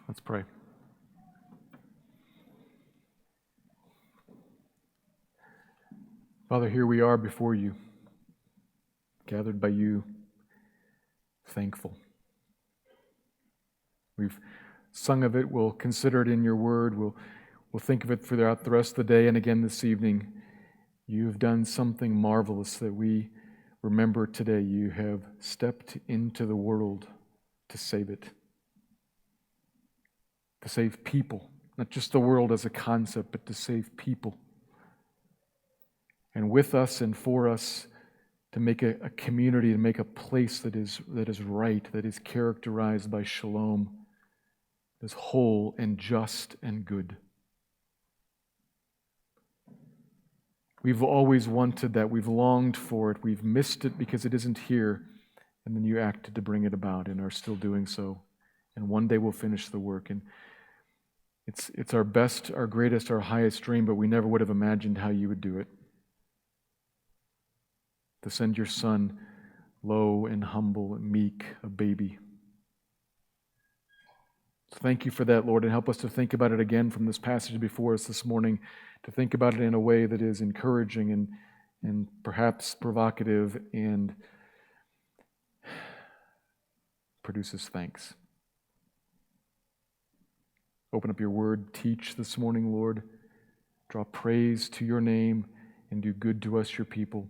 Let's pray. Father, here we are before you, gathered by you, thankful. We've sung of it, we'll consider it in your word, we'll think of it throughout the rest of the day and again this evening. You've done something marvelous that we remember today. You have stepped into the world to save it, to save people, not just the world as a concept, but to save people. And with us and for us, to make a community, to make a place that is right, that is characterized by shalom, that is whole and just and good. We've always wanted that. We've longed for it. We've missed it because it isn't here. And then you acted to bring it about and are still doing so. And one day we'll finish the work. And it's our best, our greatest, our highest dream, but we never would have imagined how you would do it. To send your Son, low and humble and meek, a baby. So thank you for that, Lord, and help us to think about it again from this passage before us this morning, to think about it in a way that is encouraging and perhaps provocative and produces thanks. Open up your word, teach this morning, Lord. Draw praise to your name and do good to us, your people.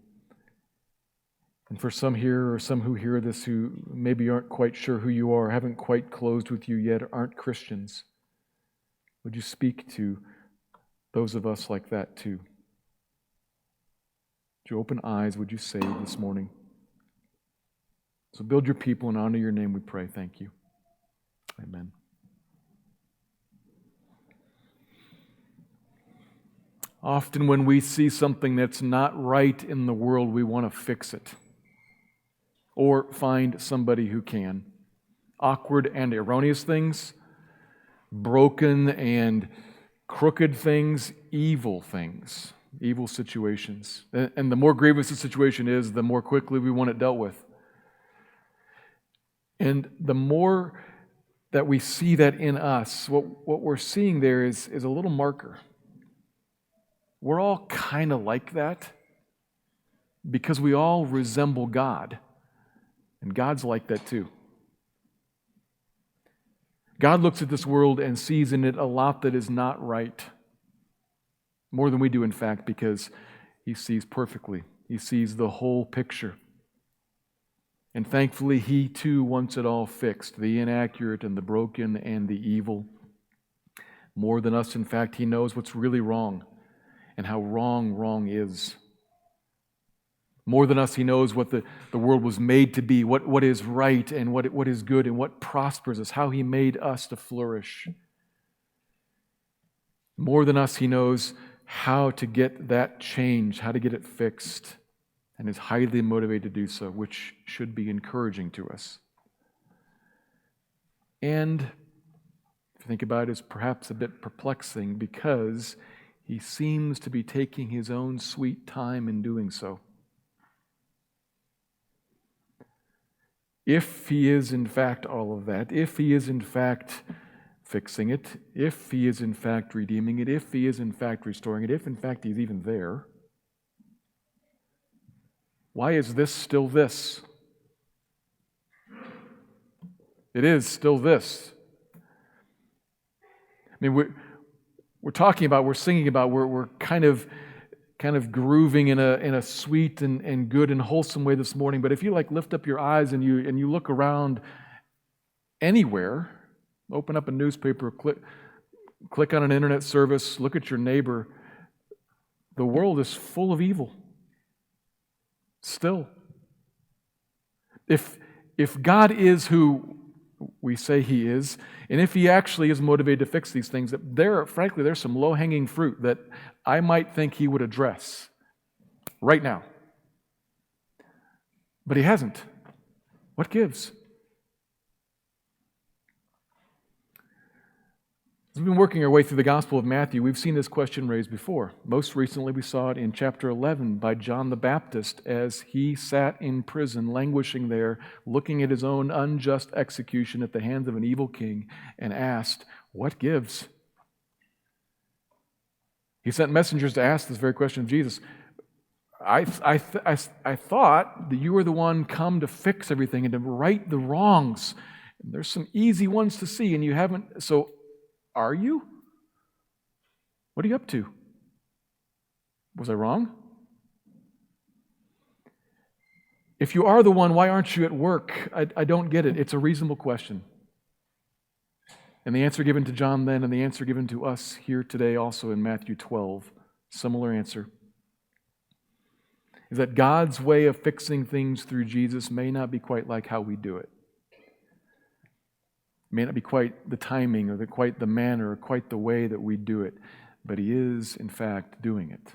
And for some here or some who hear this who maybe aren't quite sure who you are, haven't quite closed with you yet, aren't Christians, would you speak to those of us like that too? Would you open eyes, would you save this morning? So build your people and honor your name, we pray. Thank you. Amen. Often when we see something that's not right in the world, we want to fix it. Or find somebody who can. Awkward and erroneous things, broken and crooked things, evil situations. And the more grievous the situation is, the more quickly we want it dealt with. And the more that we see that in us, what we're seeing there is a little marker. We're all kind of like that because we all resemble God. And God's like that too. God looks at this world and sees in it a lot that is not right. More than we do, in fact, because He sees perfectly. He sees the whole picture. And thankfully, He too wants it all fixed, the inaccurate and the broken and the evil. More than us, in fact, He knows what's really wrong and how wrong is. More than us, He knows what the world was made to be, what is right and what is good and what prospers us, how He made us to flourish. More than us, He knows how to get that change, how to get it fixed, and is highly motivated to do so, which should be encouraging to us. And if you think about it, it's perhaps a bit perplexing because He seems to be taking His own sweet time in doing so. If He is in fact all of that, if He is in fact fixing it, if He is in fact redeeming it, if He is in fact restoring it, if in fact He's even there, why is this still this? It is still this. I mean, we're talking about, we're singing about, we're kind of grooving in a sweet and good and wholesome way this morning. But if you lift up your eyes and you look around anywhere, open up a newspaper, click on an internet service, look at your neighbor, the world is full of evil. Still. If God is who we say He is, and if He actually is motivated to fix these things, frankly, there's some low-hanging fruit that I might think He would address right now. But He hasn't. What gives? As we've been working our way through the Gospel of Matthew, we've seen this question raised before. Most recently, we saw it in chapter 11 by John the Baptist as he sat in prison, languishing there, looking at his own unjust execution at the hands of an evil king, and asked, "What gives?" He sent messengers to ask this very question of Jesus. I thought that you were the one come to fix everything and to right the wrongs. And there's some easy ones to see, and you haven't. So, are you? What are you up to? Was I wrong? If you are the one, why aren't you at work? I don't get it. It's a reasonable question. And the answer given to John then, and the answer given to us here today also in Matthew 12, similar answer, is that God's way of fixing things through Jesus may not be quite like how we do it. It may not be quite the timing or quite the manner or quite the way that we do it, but He is, in fact, doing it.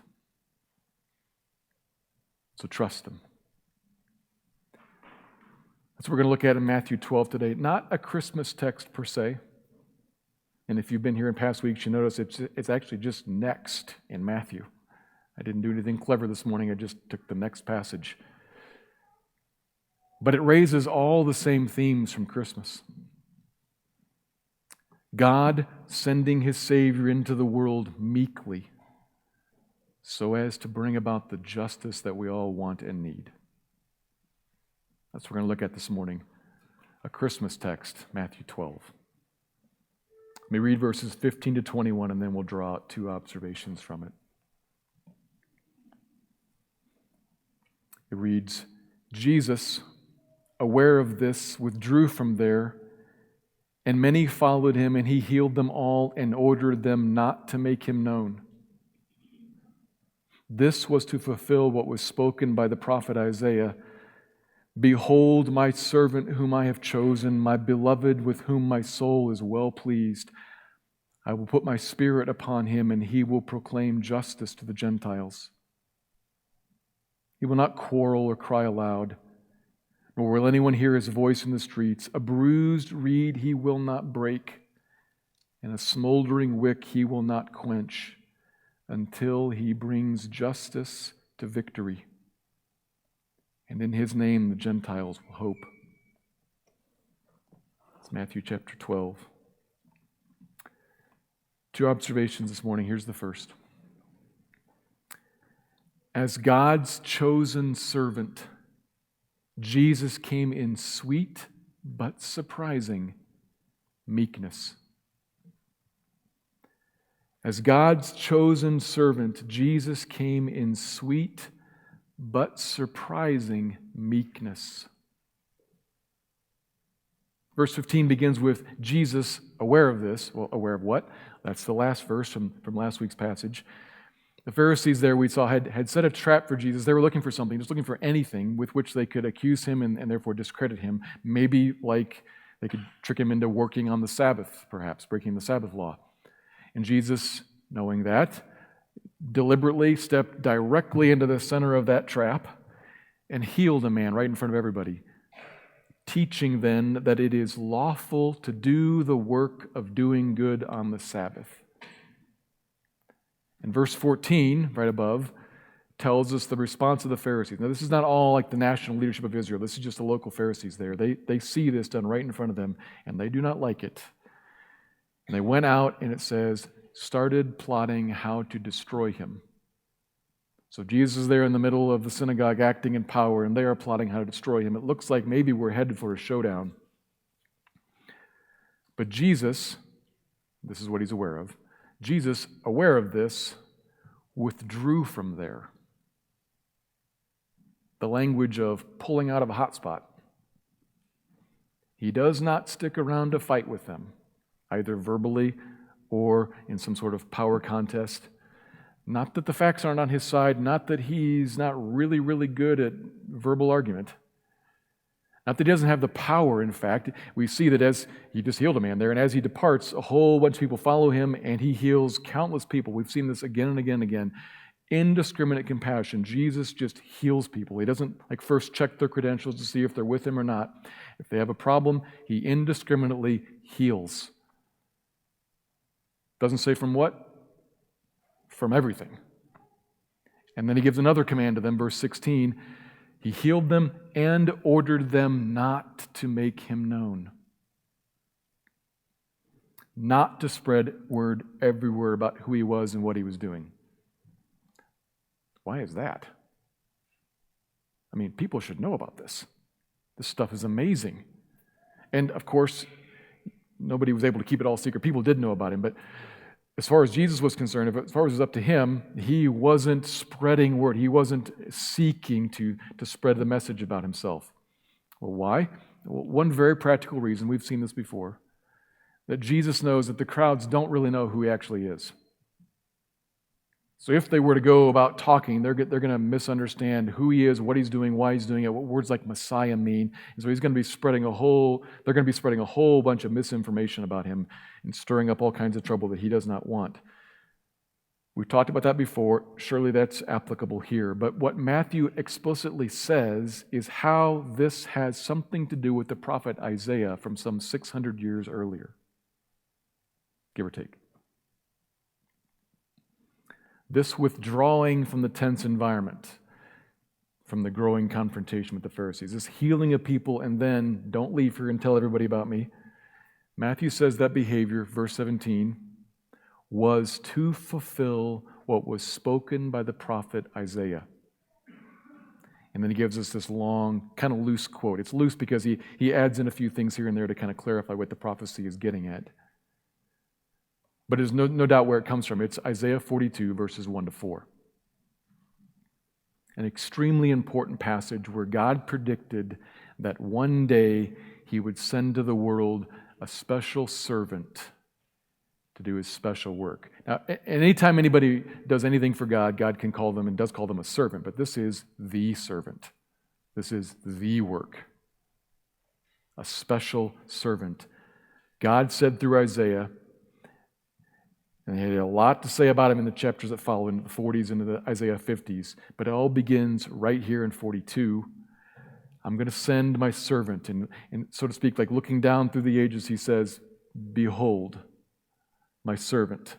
So trust Him. That's what we're going to look at in Matthew 12 today. Not a Christmas text per se. And if you've been here in past weeks, you notice it's actually just next in Matthew. I didn't do anything clever this morning. I just took the next passage. But it raises all the same themes from Christmas. God sending His Savior into the world meekly so as to bring about the justice that we all want and need. That's what we're going to look at this morning. A Christmas text, Matthew 12. Let me read verses 15 to 21, and then we'll draw out two observations from it. It reads, Jesus, aware of this, withdrew from there, and many followed Him, and He healed them all and ordered them not to make Him known. This was to fulfill what was spoken by the prophet Isaiah. Behold, my servant whom I have chosen, my beloved with whom my soul is well pleased. I will put my spirit upon him, and he will proclaim justice to the Gentiles. He will not quarrel or cry aloud, nor will anyone hear his voice in the streets. A bruised reed he will not break, and a smoldering wick he will not quench, until he brings justice to victory. And in his name the Gentiles will hope. It's Matthew chapter 12. Two observations this morning. Here's the first. As God's chosen servant, Jesus came in sweet but surprising meekness. As God's chosen servant, Jesus came in sweet but surprising meekness. Verse 15 begins with Jesus aware of this. Well, aware of what? That's the last verse from last week's passage. The Pharisees there we saw had set a trap for Jesus. They were looking for something, just looking for anything with which they could accuse Him and therefore discredit Him. Maybe like they could trick Him into working on the Sabbath, perhaps, breaking the Sabbath law. And Jesus, knowing that, deliberately stepped directly into the center of that trap and healed a man right in front of everybody, teaching then that it is lawful to do the work of doing good on the Sabbath. And verse 14, right above, tells us the response of the Pharisees. Now, this is not all like the national leadership of Israel. This is just the local Pharisees there. They see this done right in front of them, and they do not like it. And they went out, and it says, started plotting how to destroy Him. So Jesus is there in the middle of the synagogue acting in power, and they are plotting how to destroy Him. It looks like maybe we're headed for a showdown. But Jesus, this is what He's aware of, Jesus, aware of this, withdrew from there. The language of pulling out of a hot spot. He does not stick around to fight with them, either verbally or in some sort of power contest. Not that the facts aren't on his side, not that he's not really, really good at verbal argument. Not that he doesn't have the power, in fact. We see that as he just healed a man there, and as he departs, a whole bunch of people follow him, and he heals countless people. We've seen this again and again and again. Indiscriminate compassion. Jesus just heals people. He doesn't first check their credentials to see if they're with him or not. If they have a problem, he indiscriminately heals. Doesn't say from what? From everything. And then he gives another command to them, verse 16. He healed them and ordered them not to make him known. Not to spread word everywhere about who he was and what he was doing. Why is that? I mean, people should know about this. This stuff is amazing. And of course, nobody was able to keep it all secret. People did know about him, but as far as Jesus was concerned, as far as it was up to him, he wasn't spreading word. He wasn't seeking to spread the message about himself. Well, why? Well, one very practical reason, we've seen this before, that Jesus knows that the crowds don't really know who he actually is. So if they were to go about talking, they're going to misunderstand who he is, what he's doing, why he's doing it, what words like Messiah mean. And so they're going to be spreading a whole bunch of misinformation about him and stirring up all kinds of trouble that he does not want. We've talked about that before. Surely that's applicable here. But what Matthew explicitly says is how this has something to do with the prophet Isaiah from some 600 years earlier, give or take. This withdrawing from the tense environment, from the growing confrontation with the Pharisees, this healing of people, and then, don't leave here and tell everybody about me. Matthew says that behavior, verse 17, was to fulfill what was spoken by the prophet Isaiah. And then he gives us this long, kind of loose quote. It's loose because he adds in a few things here and there to kind of clarify what the prophecy is getting at. But there's no doubt where it comes from. It's Isaiah 42, verses 1 to 4. An extremely important passage where God predicted that one day he would send to the world a special servant to do his special work. Now, anytime anybody does anything for God, God can call them and does call them a servant, but this is the servant. This is the work. A special servant. God said through Isaiah, and he had a lot to say about him in the chapters that follow, in the 40s into the Isaiah 50s. But it all begins right here in 42. I'm going to send my servant. And so to speak, like looking down through the ages, he says, behold, my servant.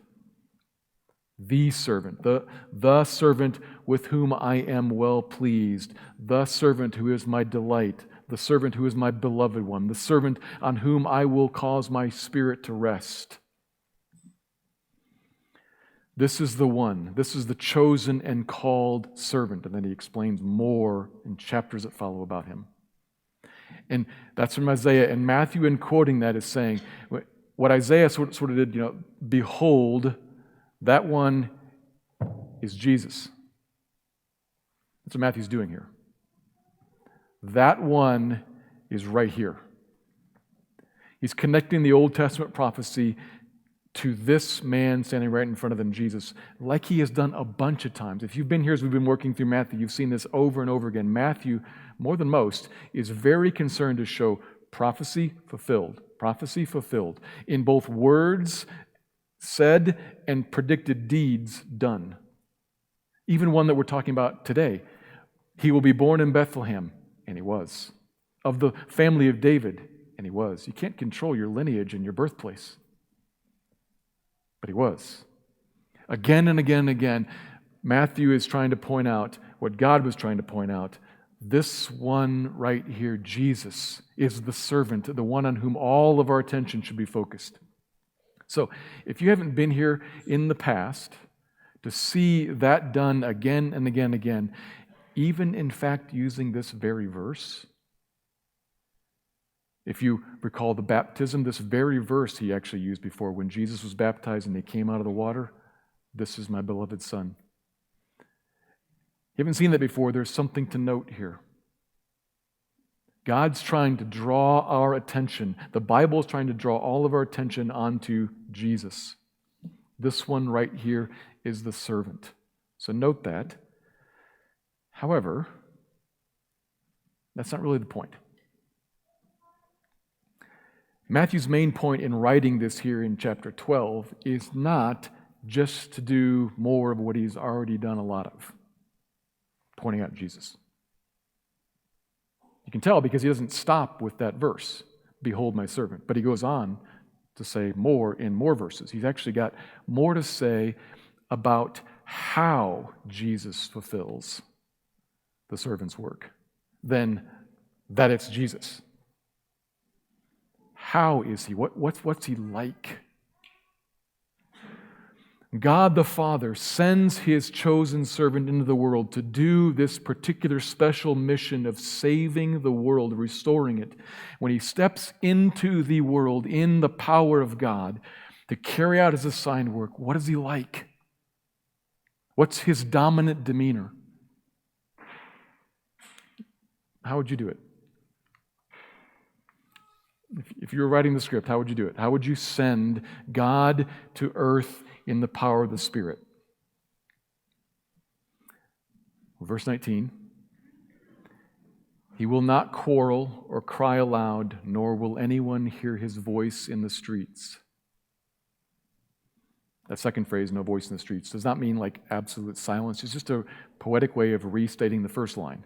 The servant. The servant with whom I am well pleased. The servant who is my delight. The servant who is my beloved one. The servant on whom I will cause my spirit to rest. This is the one. This is the chosen and called servant. And then he explains more in chapters that follow about him. And that's from Isaiah. And Matthew, in quoting that, is saying, what Isaiah sort of did, behold, that one is Jesus. That's what Matthew's doing here. That one is right here. He's connecting the Old Testament prophecy to this man standing right in front of them, Jesus, like he has done a bunch of times. If you've been here as we've been working through Matthew, you've seen this over and over again. Matthew, more than most, is very concerned to show prophecy fulfilled in both words said and predicted deeds done. Even one that we're talking about today. He will be born in Bethlehem, and he was. Of the family of David, and he was. You can't control your lineage and your birthplace. But he was. Again and again and again, Matthew is trying to point out what God was trying to point out. This one right here, Jesus, is the servant, the one on whom all of our attention should be focused. So, if you haven't been here in the past to see that done again and again and again, even in fact using this very verse, if you recall the baptism, this very verse he actually used before when Jesus was baptized and they came out of the water. This is my beloved Son. You haven't seen that before. There's something to note here. God's trying to draw our attention. The Bible is trying to draw all of our attention onto Jesus. This one right here is the servant. So note that. However, that's not really the point. Matthew's main point in writing this here in chapter 12 is not just to do more of what he's already done a lot of, pointing out Jesus. You can tell because he doesn't stop with that verse, behold my servant, but he goes on to say more in more verses. He's actually got more to say about how Jesus fulfills the servant's work than that it's Jesus. How is he? What's he like? God the Father sends his chosen servant into the world to do this particular special mission of saving the world, restoring it. When he steps into the world in the power of God to carry out his assigned work, what is he like? What's his dominant demeanor? How would you do it? If you were writing the script, how would you do it? How would you send God to earth in the power of the Spirit? Verse 19, he will not quarrel or cry aloud, nor will anyone hear his voice in the streets. That second phrase, no voice in the streets, does not mean like absolute silence. It's just a poetic way of restating the first line.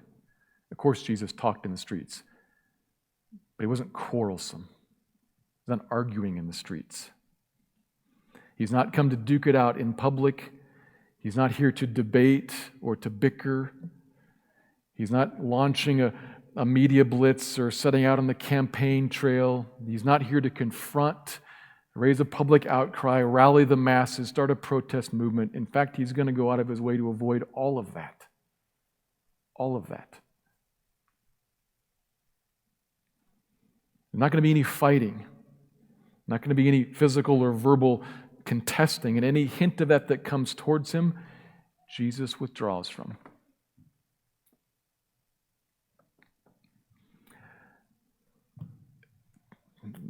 Of course, Jesus talked in the streets, but he wasn't quarrelsome. He wasn't arguing in the streets. He's not come to duke it out in public. He's not here to debate or to bicker. He's not launching a media blitz or setting out on the campaign trail. He's not here to confront, raise a public outcry, rally the masses, start a protest movement. In fact, he's going to go out of his way to avoid all of that. All of that. There's not going to be any fighting. Not going to be any physical or verbal contesting, and any hint of that comes towards him, Jesus withdraws from.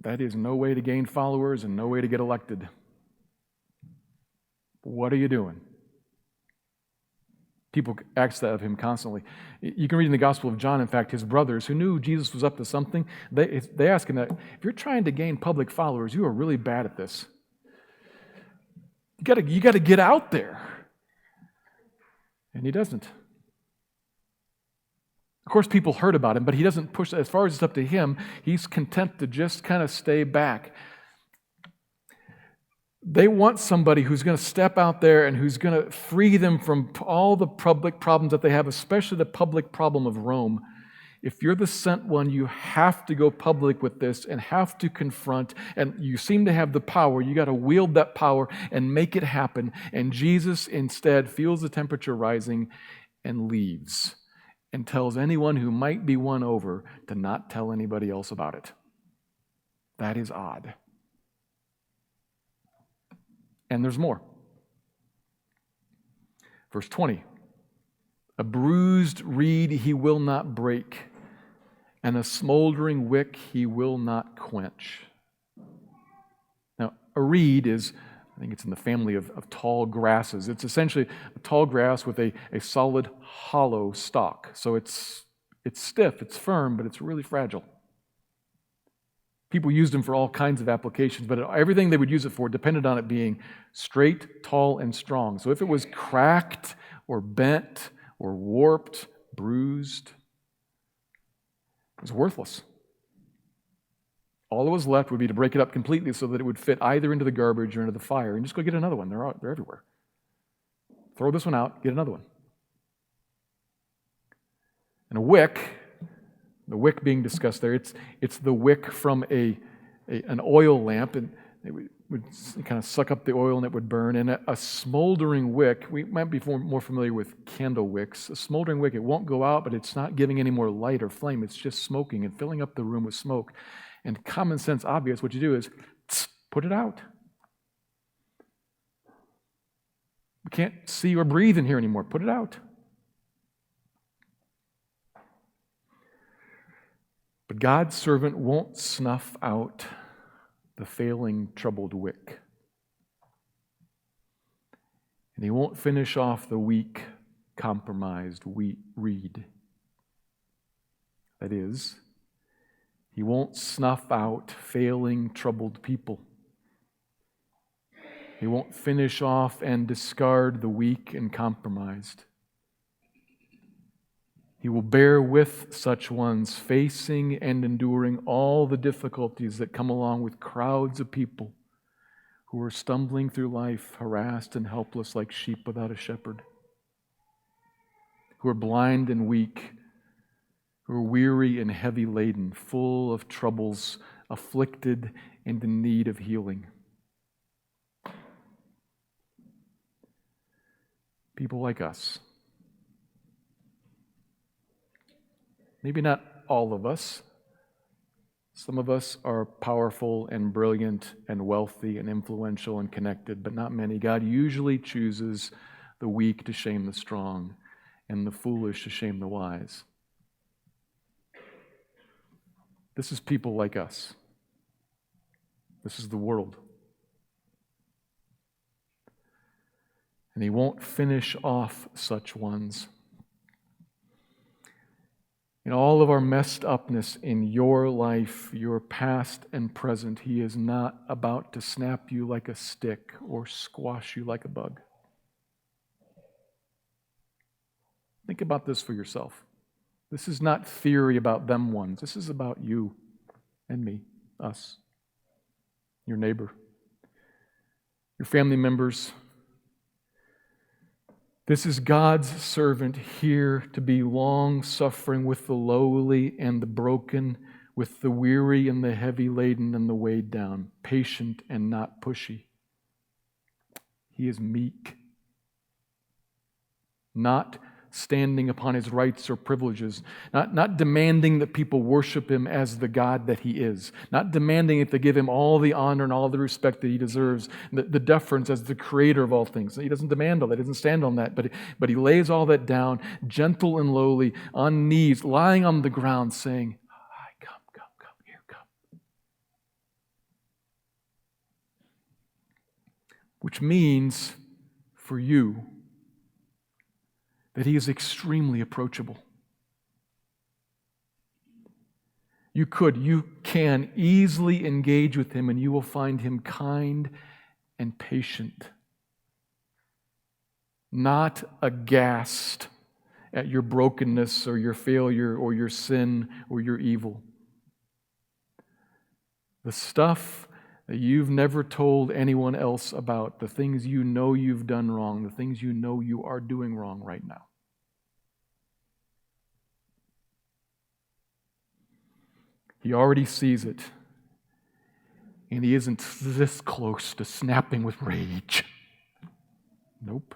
That is no way to gain followers and no way to get elected. What are you doing? People ask that of him constantly. You can read in the Gospel of John, in fact, his brothers who knew Jesus was up to something, they ask him that, if you're trying to gain public followers, you are really bad at this. You got to get out there. And he doesn't. Of course, people heard about him, but he doesn't push. As far as it's up to him, he's content to just kind of stay back. They want somebody who's going to step out there and who's going to free them from all the public problems that they have, especially the public problem of Rome. If you're the sent one, you have to go public with this and have to confront, and you seem to have the power. You got to wield that power and make it happen. And Jesus instead feels the temperature rising and leaves and tells anyone who might be won over to not tell anybody else about it. That is odd. And there's more. Verse 20. A bruised reed he will not break, and a smoldering wick he will not quench. Now, a reed is, I think it's in the family of tall grasses. It's essentially a tall grass with a solid, hollow stalk. So it's stiff, it's firm, but it's really fragile. People used them for all kinds of applications, but everything they would use it for depended on it being straight, tall, and strong. So if it was cracked or bent or warped, bruised, it was worthless. All that was left would be to break it up completely so that it would fit either into the garbage or into the fire, and just go get another one. They're everywhere. Throw this one out, get another one. And a wick, the wick being discussed there, it's the wick from an oil lamp, and it would kind of suck up the oil and it would burn. And a smoldering wick, we might be more familiar with candle wicks. A smoldering wick, it won't go out, but it's not giving any more light or flame. It's just smoking and filling up the room with smoke. And common sense, obvious, what you do is put it out. We can't see or breathe in here anymore. Put it out. But God's servant won't snuff out the failing, troubled wick. And he won't finish off the weak, compromised reed. That is, he won't snuff out failing, troubled people. He won't finish off and discard the weak and compromised. He will bear with such ones, facing and enduring all the difficulties that come along with crowds of people who are stumbling through life, harassed and helpless like sheep without a shepherd, who are blind and weak, who are weary and heavy laden, full of troubles, afflicted and in need of healing. People like us. Maybe not all of us. Some of us are powerful and brilliant and wealthy and influential and connected, but not many. God usually chooses the weak to shame the strong and the foolish to shame the wise. This is people like us. This is the world. And He won't finish off such ones. In all of our messed upness in your life, your past and present, He is not about to snap you like a stick or squash you like a bug. Think about this for yourself. This is not theory about them ones. This is about you and me, us, your neighbor, your family members. This is God's servant here to be long-suffering with the lowly and the broken, with the weary and the heavy laden and the weighed down, patient and not pushy. He is meek, not standing upon His rights or privileges, not demanding that people worship Him as the God that He is, not demanding that they give Him all the honor and all the respect that He deserves, the deference as the creator of all things. He doesn't demand all that, He doesn't stand on that, but He lays all that down, gentle and lowly, on knees, lying on the ground, saying, "Hi, come, here, come." Which means, for you, that He is extremely approachable. You can easily engage with Him, and you will find Him kind and patient, not aghast at your brokenness or your failure or your sin or your evil. The stuff that you've never told anyone else about, the things you know you've done wrong, the things you know you are doing wrong right now. He already sees it, and He isn't this close to snapping with rage. Nope.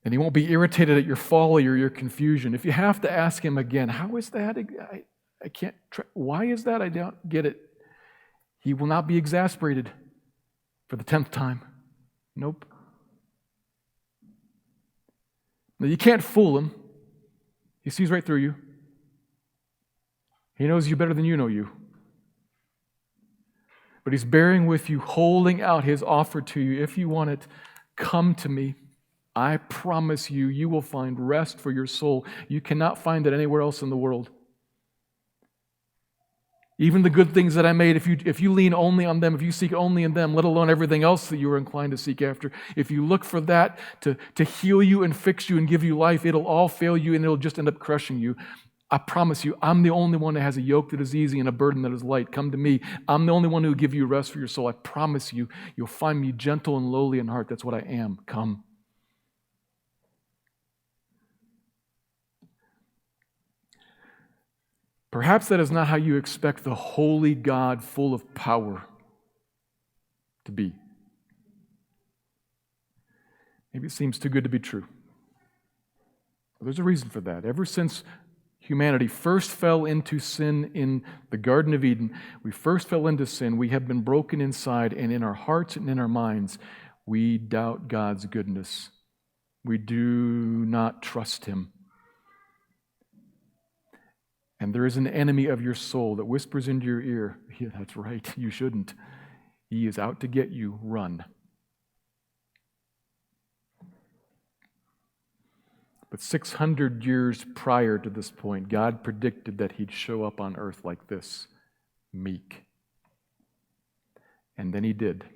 And He won't be irritated at your folly or your confusion. If you have to ask Him again, how is that? I can't. Why is that? I don't get it. He will not be exasperated for the 10th time. Nope. Now, you can't fool Him. He sees right through you. He knows you better than you know you. But He's bearing with you, holding out His offer to you. If you want it, come to me. I promise you, you will find rest for your soul. You cannot find it anywhere else in the world. Even the good things that I made, if you lean only on them, if you seek only in them, let alone everything else that you are inclined to seek after, if you look for that to heal you and fix you and give you life, it'll all fail you and it'll just end up crushing you. I promise you, I'm the only one that has a yoke that is easy and a burden that is light. Come to me. I'm the only one who will give you rest for your soul. I promise you, you'll find me gentle and lowly in heart. That's what I am. Come. Perhaps that is not how you expect the holy God full of power to be. Maybe it seems too good to be true. But there's a reason for that. Ever since humanity first fell into sin in the Garden of Eden, we first fell into sin, we have been broken inside, and in our hearts and in our minds, we doubt God's goodness. We do not trust Him. And there is an enemy of your soul that whispers into your ear, "Yeah, that's right, you shouldn't. He is out to get you. Run." But 600 years prior to this point, God predicted that He'd show up on earth like this, meek. And then He did.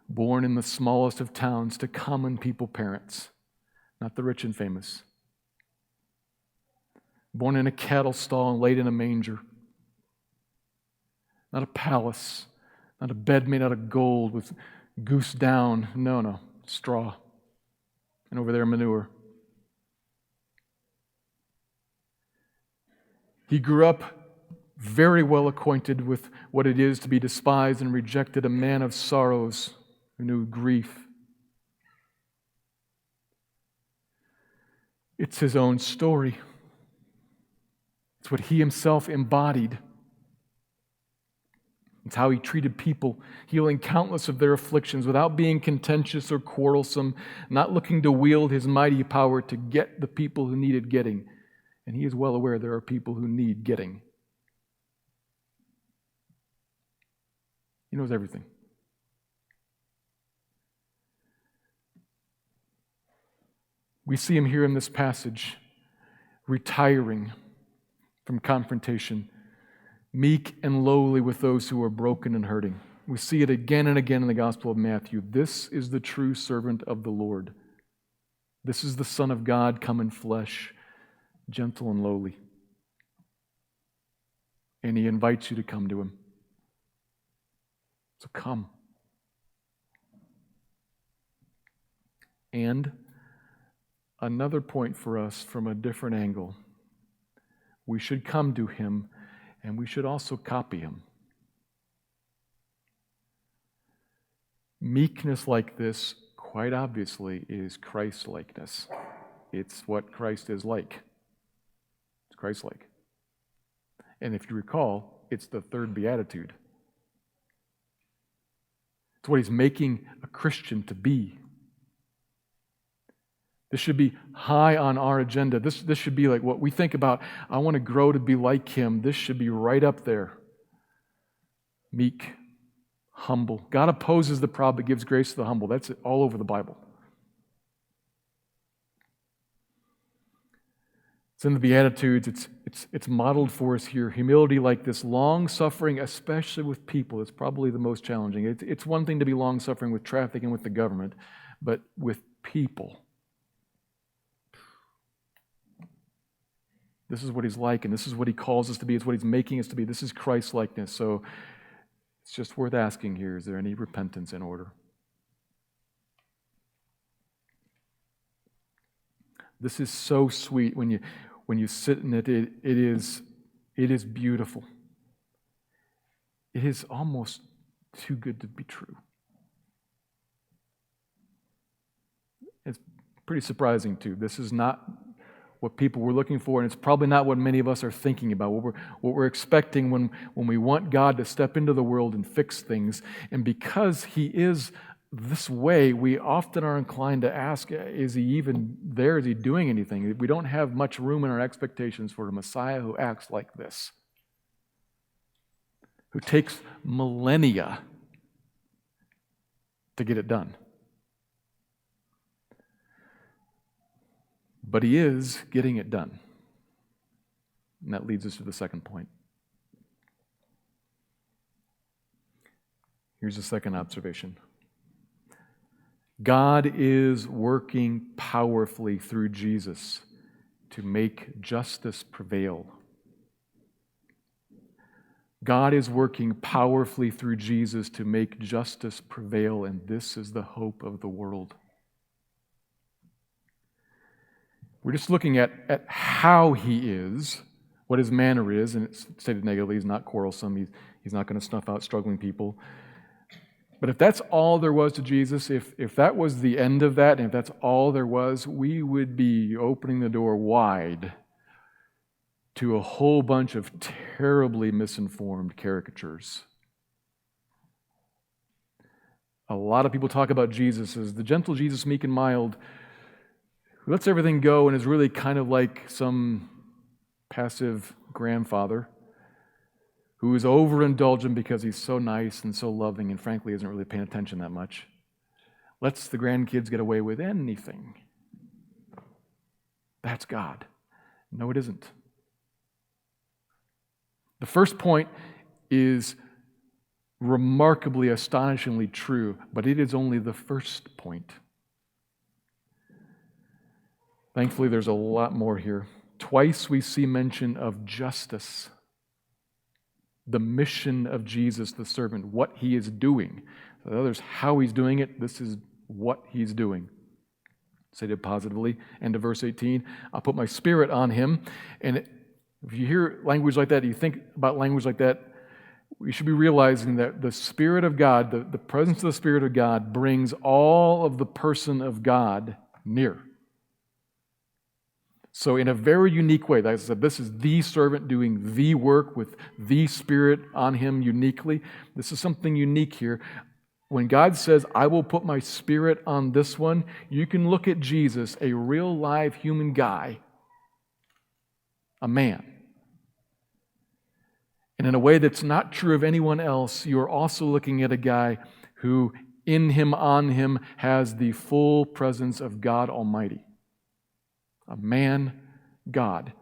born in the smallest of towns to common people parents, not the rich and famous. Born in a cattle stall and laid in a manger. Not a palace, not a bed made out of gold with goose down. No, straw. And over there, manure. He grew up very well acquainted with what it is to be despised and rejected, a man of sorrows who knew grief. It's his own story. It's what he himself embodied. It's how he treated people, healing countless of their afflictions without being contentious or quarrelsome, not looking to wield his mighty power to get the people who needed getting. And he is well aware there are people who need getting. He knows everything. We see him here in this passage, retiring from confrontation, meek and lowly with those who are broken and hurting. We see it again and again in the Gospel of Matthew. This is the true servant of the Lord. This is the Son of God come in flesh, gentle and lowly. And he invites you to come to him. So come. And another point for us from a different angle. We should come to him, and we should also copy him. Meekness like this, quite obviously, is Christ-likeness. It's what Christ is like. It's Christ-like. And if you recall, it's the third beatitude. It's what he's making a Christian to be. This should be high on our agenda. This should be like what we think about, I want to grow to be like him. This should be right up there. Meek, humble. God opposes the proud but gives grace to the humble. That's all over the Bible. It's in the Beatitudes. It's modeled for us here. Humility like this, long-suffering, especially with people, is probably the most challenging. It's one thing to be long-suffering with traffic and with the government, but with people. This is what he's like, and this is what he calls us to be. It's what he's making us to be. This is Christ-likeness. So it's just worth asking here, is there any repentance in order? This is so sweet when you sit in it. It is beautiful. It is almost too good to be true. It's pretty surprising too. This is not what people were looking for, and it's probably not what many of us are thinking about, what we're expecting when we want God to step into the world and fix things. And because he is this way, we often are inclined to ask, is he even there? Is he doing anything? We don't have much room in our expectations for a Messiah who acts like this, who takes millennia to get it done. But he is getting it done. And that leads us to the second point. Here's the second observation. God is working powerfully through Jesus to make justice prevail. God is working powerfully through Jesus to make justice prevail, and this is the hope of the world. We're just looking at how he is, what his manner is, and it's stated negatively. He's not quarrelsome. He's not going to snuff out struggling people. But if that's all there was to Jesus, if that was the end of that, and if that's all there was, we would be opening the door wide to a whole bunch of terribly misinformed caricatures. A lot of people talk about Jesus as the gentle Jesus, meek and mild, who lets everything go and is really kind of like some passive grandfather who is overindulgent because he's so nice and so loving and frankly isn't really paying attention that much. Lets the grandkids get away with anything. That's God. No, it isn't. The first point is remarkably, astonishingly true, but it is only the first point. Thankfully, there's a lot more here. Twice we see mention of justice, the mission of Jesus, the servant, what he is doing. The others, how he's doing it, this is what he's doing. Stated positively, end of verse 18, I'll put my spirit on him. And if you hear language like that, you think about language like that, we should be realizing that the Spirit of God, the presence of the Spirit of God, brings all of the person of God near. So in a very unique way, like I said, this is the servant doing the work with the Spirit on him uniquely. This is something unique here. When God says, I will put my Spirit on this one, you can look at Jesus, a real live human guy, a man. And in a way that's not true of anyone else, you're also looking at a guy who, in him, on him, has the full presence of God Almighty. A man, God.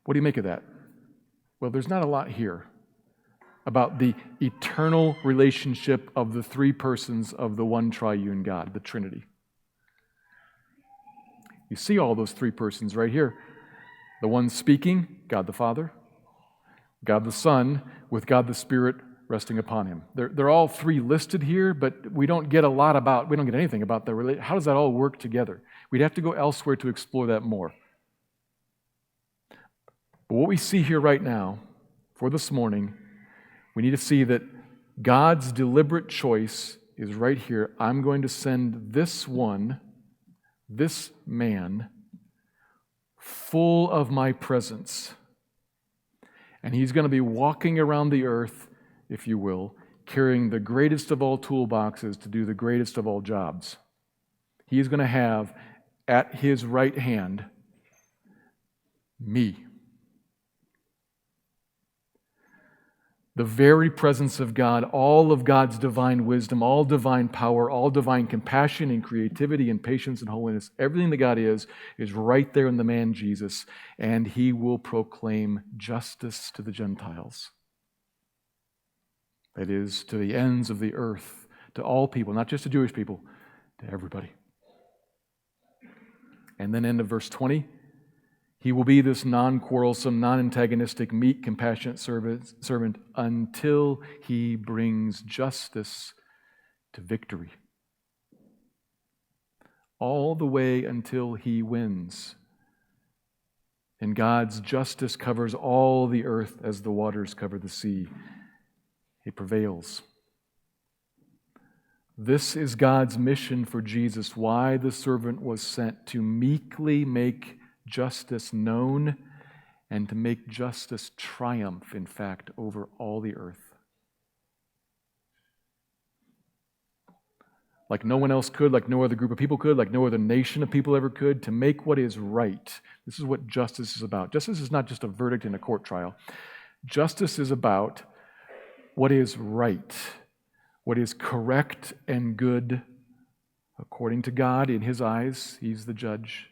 What do you make of that? Well, there's not a lot here about the eternal relationship of the three persons of the one triune God, the Trinity. You see all those three persons right here. The one speaking, God the Father, God the Son, with God the Spirit resting upon him. They're all three listed here, but we don't get anything about the relationship. How does that all work together? We'd have to go elsewhere to explore that more. But what we see here right now, for this morning, we need to see that God's deliberate choice is right here. I'm going to send this one, this man, full of my presence. And he's going to be walking around the earth, if you will, carrying the greatest of all toolboxes to do the greatest of all jobs. He is going to have at his right hand me. The very presence of God, all of God's divine wisdom, all divine power, all divine compassion and creativity and patience and holiness, everything that God is right there in the man Jesus, and he will proclaim justice to the Gentiles. That is, to the ends of the earth, to all people, not just to Jewish people, to everybody. And then end of verse 20, he will be this non-quarrelsome, non-antagonistic, meek, compassionate servant until he brings justice to victory. All the way until he wins. And God's justice covers all the earth as the waters cover the sea. He prevails. This is God's mission for Jesus, why the servant was sent to meekly make justice known and to make justice triumph, in fact, over all the earth. Like no one else could, like no other group of people could, like no other nation of people ever could, to make what is right. This is what justice is about. Justice is not just a verdict in a court trial. Justice is about what is right, what is correct and good according to God in his eyes. He's the judge.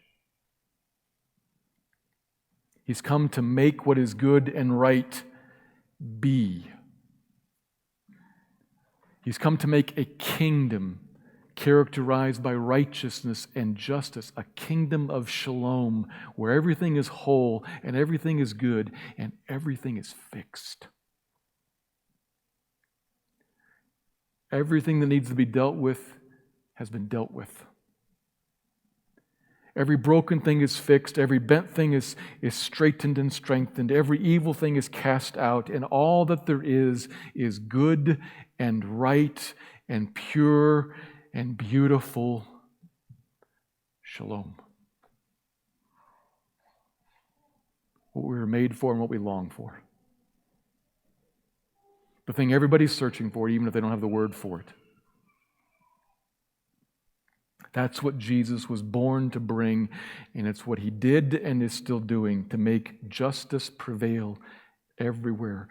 He's come to make what is good and right be. He's come to make a kingdom characterized by righteousness and justice, a kingdom of shalom, where everything is whole and everything is good and everything is fixed. Everything that needs to be dealt with has been dealt with. Every broken thing is fixed. Every bent thing is straightened and strengthened. Every evil thing is cast out. And all that there is good and right and pure and beautiful. Shalom. What we were made for and what we long for. The thing everybody's searching for, even if they don't have the word for it. That's what Jesus was born to bring, and it's what he did and is still doing, to make justice prevail everywhere,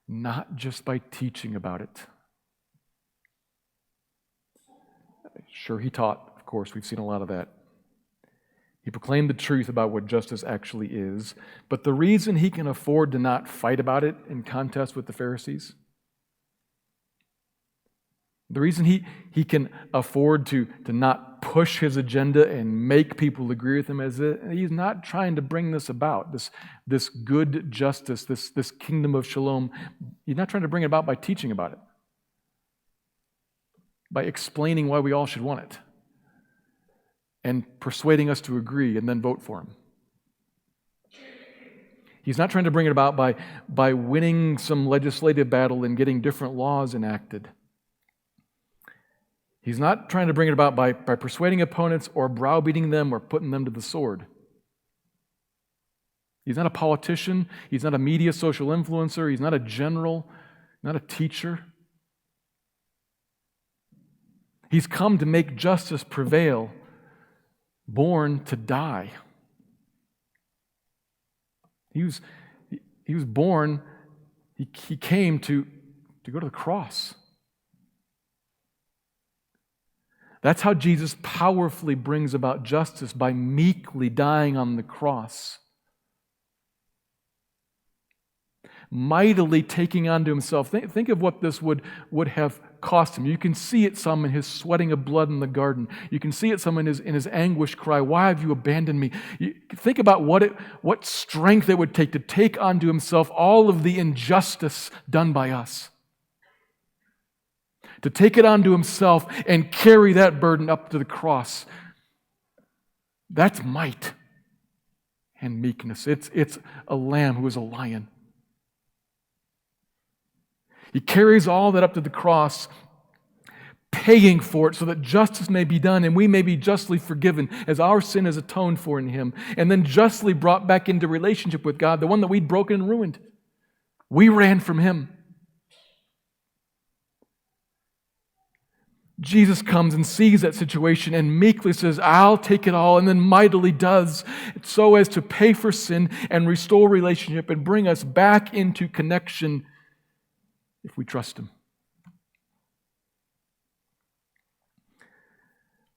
not just by teaching about it. Sure, he taught, of course, we've seen a lot of that. He proclaimed the truth about what justice actually is, but the reason he can afford to not fight about it in contest with the Pharisees, The reason he can afford to not push his agenda and make people agree with him is that he's not trying to bring this about, this good justice, this kingdom of shalom. He's not trying to bring it about by teaching about it, by explaining why we all should want it, and persuading us to agree and then vote for him. He's not trying to bring it about by winning some legislative battle and getting different laws enacted. He's not trying to bring it about by persuading opponents or browbeating them or putting them to the sword. He's not a politician. He's not a media social influencer. He's not a general, not a teacher. He's come to make justice prevail, born to die. He was born, he came to go to the cross. That's how Jesus powerfully brings about justice, by meekly dying on the cross. Mightily taking onto himself. Think of what this would have cost him. You can see it some in his sweating of blood in the garden. You can see it some in his anguish cry, "Why have you abandoned me?" Think about what strength it would take to take onto himself all of the injustice done by us. To take it onto himself and carry that burden up to the cross. That's might and meekness. It's a lamb who is a lion. He carries all that up to the cross, paying for it so that justice may be done and we may be justly forgiven as our sin is atoned for in him, and then justly brought back into relationship with God, the one that we'd broken and ruined. We ran from him. Jesus comes and sees that situation and meekly says, "I'll take it all," and then mightily does, so as to pay for sin and restore relationship and bring us back into connection if we trust him.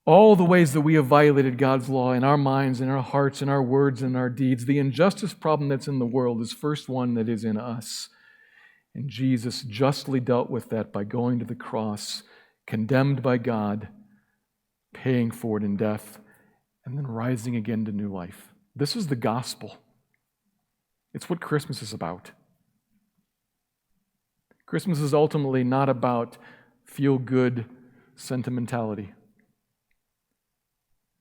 All the ways that we have violated God's law in our minds, in our hearts, in our words, and our deeds, the injustice problem that's in the world is first one that is in us. And Jesus justly dealt with that by going to the cross, condemned by God, paying for it in death, and then rising again to new life. This is the gospel. It's what Christmas is about. Christmas is ultimately not about feel-good sentimentality.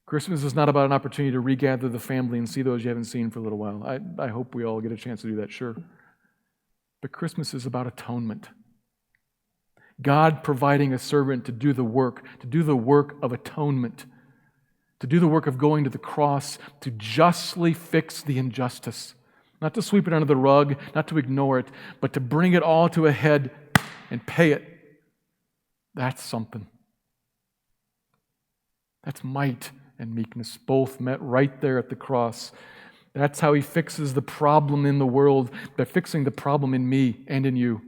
Christmas is not about an opportunity to regather the family and see those you haven't seen for a little while. I hope we all get a chance to do that, sure. But Christmas is about atonement. God providing a servant to do the work of atonement, to do the work of going to the cross, to justly fix the injustice. Not to sweep it under the rug, not to ignore it, but to bring it all to a head and pay it. That's something. That's might and meekness, both met right there at the cross. That's how he fixes the problem in the world, by fixing the problem in me and in you.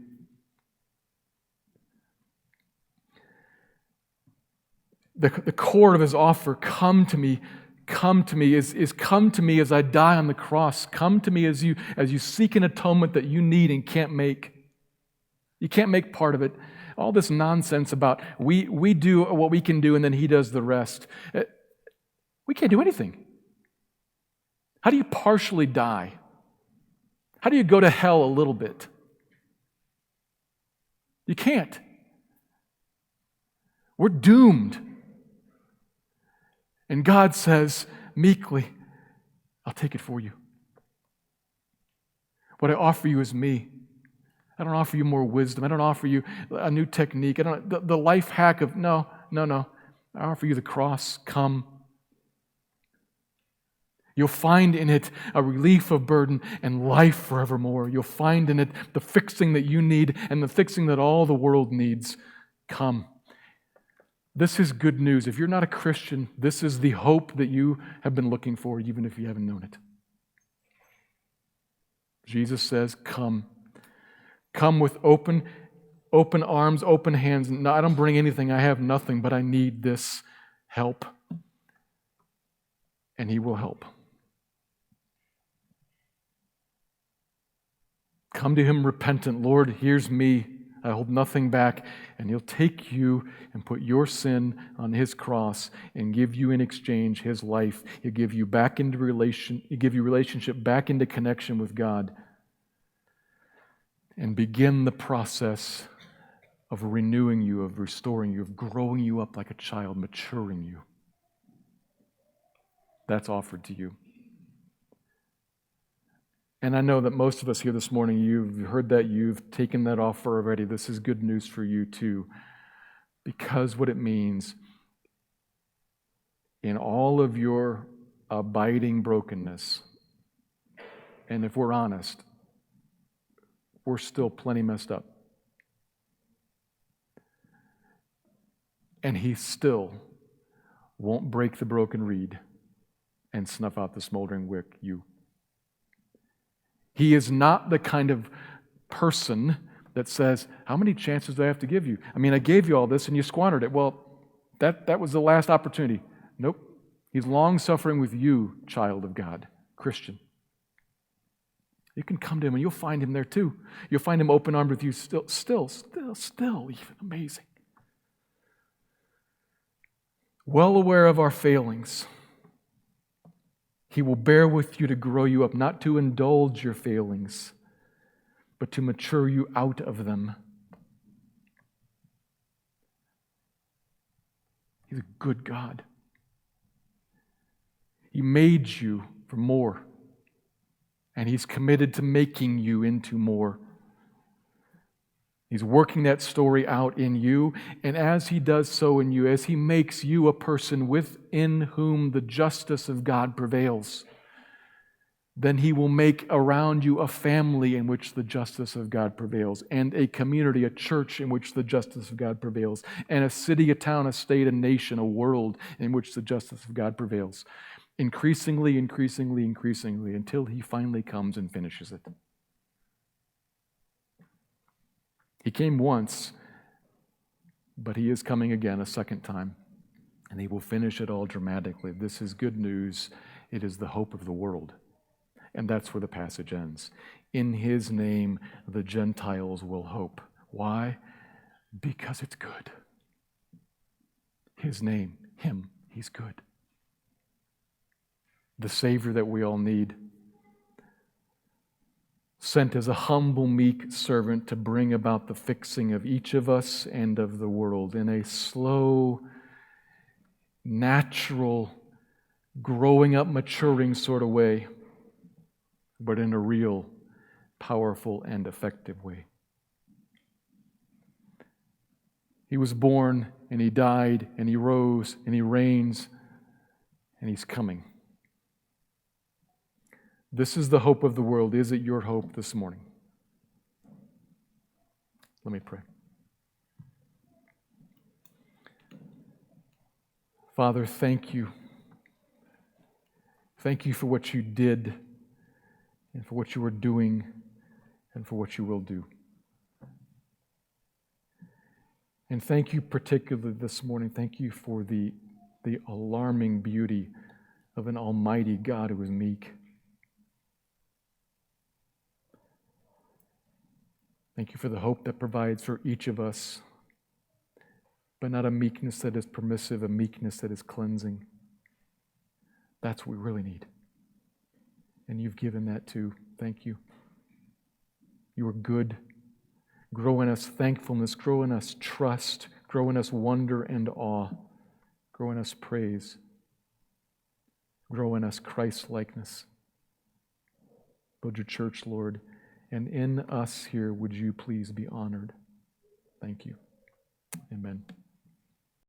The core of his offer, come to me, is come to me as I die on the cross. Come to me as you seek an atonement that you need and can't make. You can't make part of it. All this nonsense about we do what we can do and then he does the rest. We can't do anything. How do you partially die? How do you go to hell a little bit? You can't. We're doomed. And God says, meekly, I'll take it for you. What I offer you is me. I don't offer you more wisdom. I don't offer you a new technique. The life hack of, no. I offer you the cross. Come. You'll find in it a relief of burden and life forevermore. You'll find in it the fixing that you need and the fixing that all the world needs. Come. This is good news. If you're not a Christian, this is the hope that you have been looking for, even if you haven't known it. Jesus says, come. Come with open arms, open hands. No, I don't bring anything. I have nothing, but I need this help. And he will help. Come to him repentant. Lord, here's me. I hold nothing back. And He'll take you and put your sin on His cross and give you in exchange His life. He'll give you relationship back into connection with God and begin the process of renewing you, of restoring you, of growing you up like a child, maturing you. That's offered to you. And I know that most of us here this morning, you've heard that, you've taken that offer already. This is good news for you too. Because what it means, in all of your abiding brokenness, and if we're honest, we're still plenty messed up. And He still won't break the broken reed and snuff out the smoldering wick. He is not the kind of person that says, how many chances do I have to give you? I mean, I gave you all this and you squandered it. Well, that was the last opportunity. Nope. He's long-suffering with you, child of God, Christian. You can come to Him and you'll find Him there too. You'll find Him open-armed with you still, even amazing. Well aware of our failings. He will bear with you to grow you up, not to indulge your failings, but to mature you out of them. He's a good God. He made you for more, and He's committed to making you into more. He's working that story out in you, and as He does so in you, as He makes you a person within whom the justice of God prevails, then He will make around you a family in which the justice of God prevails, and a community, a church in which the justice of God prevails, and a city, a town, a state, a nation, a world in which the justice of God prevails. Increasingly, until He finally comes and finishes it. He came once, but He is coming again a second time, and He will finish it all dramatically. This is good news. It is the hope of the world. And that's where the passage ends. In His name, the Gentiles will hope. Why? Because it's good. His name, Him, He's good. The Savior that we all need, sent as a humble, meek servant to bring about the fixing of each of us and of the world in a slow, natural, growing up, maturing sort of way, but in a real, powerful, and effective way. He was born, and He died, and He rose, and He reigns, and He's coming. This is the hope of the world. Is it your hope this morning? Let me pray. Father, thank you. Thank you for what you did, and for what you are doing, and for what you will do. And thank you particularly this morning. Thank you for the alarming beauty of an almighty God who is meek. Thank you for the hope that provides for each of us, but not a meekness that is permissive, a meekness that is cleansing. That's what we really need. And you've given that too. Thank you. You are good. Grow in us thankfulness, grow in us trust, grow in us wonder and awe, grow in us praise, grow in us Christ-likeness. Build your church, Lord. And in us here, would you please be honored? Thank you. Amen.